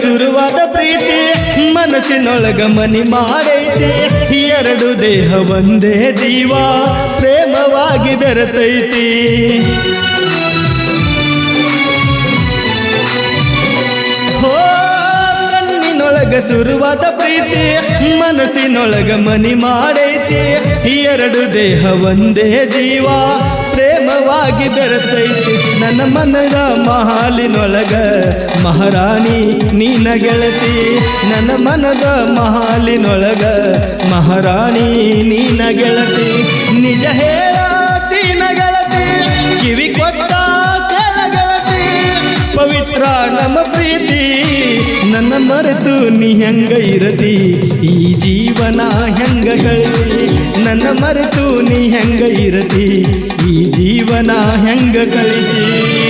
ಶುರುವಾದ ಪ್ರೀತಿ ಮನಸ್ಸಿನೊಳಗ ಮನಿ ಮಾಡೈತಿ ಎರಡು ದೇಹ ಒಂದೇ ಜೀವ ಪ್ರೇಮವಾಗಿ ಬೆರೆತೈತಿ ಕಣ್ಣಿನೊಳಗ ಶುರುವಾದ ಪ್ರೀತಿ ಮನಸ್ಸಿನೊಳಗ ಮನಿ ಮಾಡೈತಿ ಎರಡು ದೇಹ ಒಂದೇ ಜೀವ ಪ್ರೇಮವಾಗಿ ಬೆರೆತೈತಿ ನನ್ನ ಮನದ ಮಹಾಲಿನೊಳಗ ಮಹಾರಾಣಿ ನೀನ ಗೆಳತಿ ನನ್ನ ಮನದ ಮಹಾಲಿನೊಳಗ ಮಹಾರಾಣಿ ನೀನ ಗೆಳತಿ ನಿಜ ಹೇಳತೀನ ಗೆಳತಿ ಕಿವಿ ಕೊಟ್ಟ ಕೇಳ ಗೆಳತಿ ಪವಿತ್ರ ನಮ್ಮ ಪ್ರೀತಿ ನನ್ನ ಮರೆತು ನೀ ಹೆಂಗ ಇರತಿ ಈ ಜೀವನ ಹೆಂಗ ಕಳಿತಿ ನನ್ನ ಮರೆತು ನೀ ಹೆಂಗ ಇರತಿ ಈ ಜೀವನ ಹೆಂಗ ಕಳಿತಿ